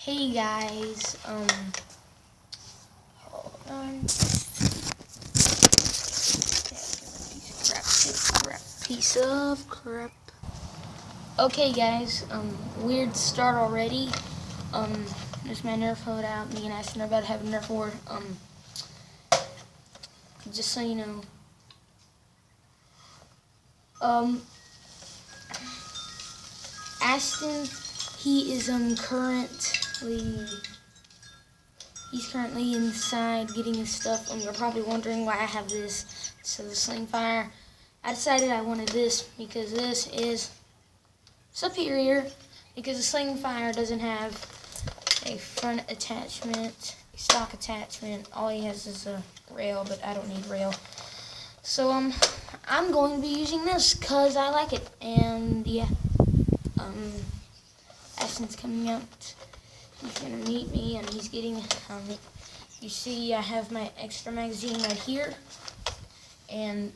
Hey guys, hold on. Piece of crap. Okay guys, weird start already. There's my Nerf loadout. Me and Ashton are about to have a Nerf war. Just so you know. Ashton, he is currently inside getting his stuff. You're probably wondering why I have this. So the sling fire. I decided I wanted this because this is superior, because the sling fire doesn't have a front attachment, a stock attachment. All he has is a rail, but I don't need rail. So I'm going to be using this because I like it. And yeah, Ashton's coming out. He's gonna meet me, and he's getting. You see, I have my extra magazine right here, and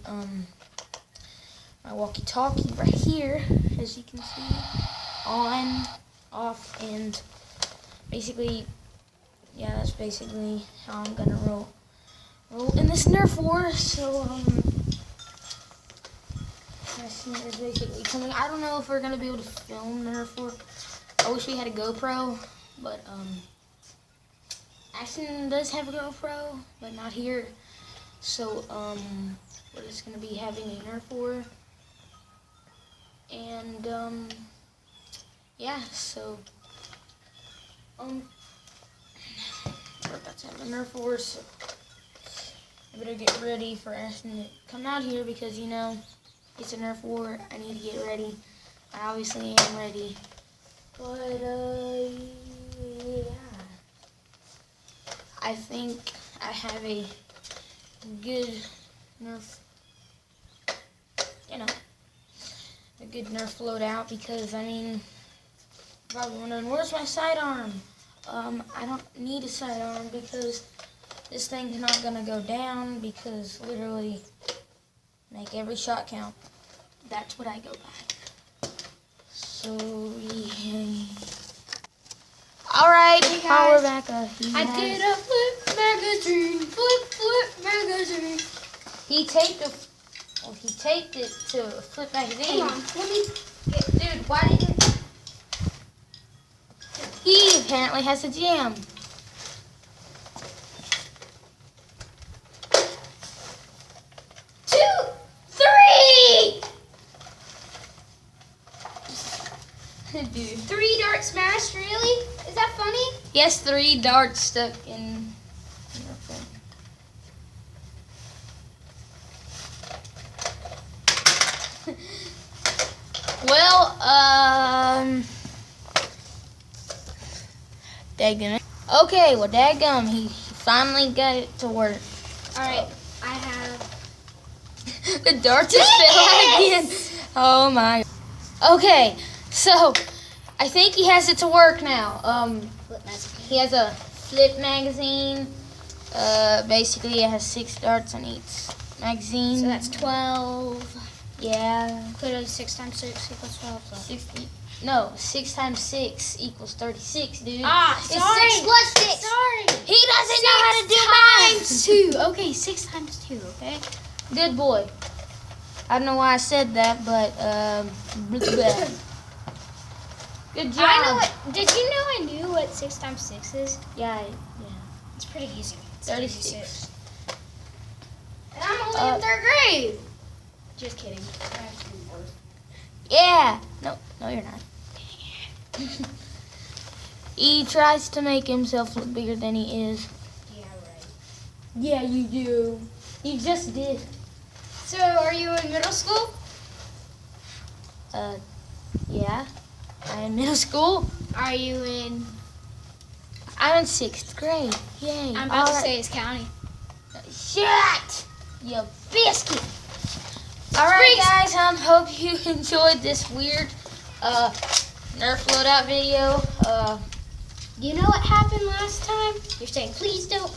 my walkie-talkie right here, as you can see, on, off, and basically, yeah, that's basically how I'm gonna roll in this Nerf war. So Ashton is basically coming. I don't know if we're gonna be able to film Nerf war. I wish we had a GoPro, but Ashton does have a GoPro, but not here. So we're just gonna be having a Nerf war, and yeah. So we're about to have a Nerf war. So I better get ready for Ashton to come out here because you know it's a Nerf war. I need to get ready. I obviously am ready. But, yeah. I think I have a good Nerf, a good Nerf loadout because, I mean, you're probably wondering, where's my sidearm? I don't need a sidearm because this thing's not going to go down because literally make every shot count. That's what I go by. So, yeah. Alright, hey now we're back. I did a flip magazine. He taped it to a flip magazine. Hang on, let me Dude, why didn't he apparently has a jam. Dude. 3 dart smash, really? Is that funny? Yes, 3 darts stuck in your thing. Well, daggum. Okay, well, daggum, he finally got it to work. Alright, I have... The dart just fell again. Oh my. Okay, so I think he has it to work now. Flip magazine. He has a flip magazine. Basically, it has 6 darts on each magazine. So that's 12. Yeah. Clearly 6 times 6 equals 12. So. 60. No, 6 times 6 equals 36, dude. Ah, it's sorry. 6 plus 6. Sorry. He doesn't know how to do math. 6 times 2. Okay, 6 times 2, okay? Good boy. I don't know why I said that, but good job. I know what. Did you know I knew what 6 times 6 is? Yeah. It's pretty easy. It's 36. And I'm only in 3rd grade. Just kidding. I have to do worse. Yeah. No, you're not. He tries to make himself look bigger than he is. Yeah, right. Yeah, you do. You just did. So, are you in middle school? Yeah. I'm in middle school. Are you in... I'm in 6th grade. Yay. I'm about to say it's county. Shut! You biscuit! Alright guys, hope you enjoyed this weird Nerf loadout video. You know what happened last time? You're saying, please don't,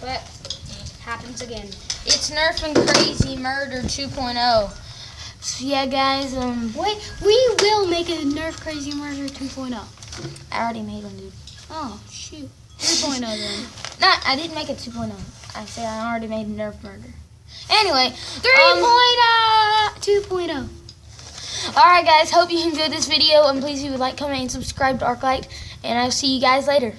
but it happens again. It's Nerf and Crazy Murder 2.0. So yeah guys, Wait, we will make a Nerf Crazy Murder 2.0. I already made one, dude. Oh, shoot. 3.0 then. No, I didn't make it 2.0. I said I already made a Nerf murder. Anyway, 2.0. Alright guys, hope you enjoyed this video, and please leave a like, comment, and subscribe to ArcLight, and I'll see you guys later.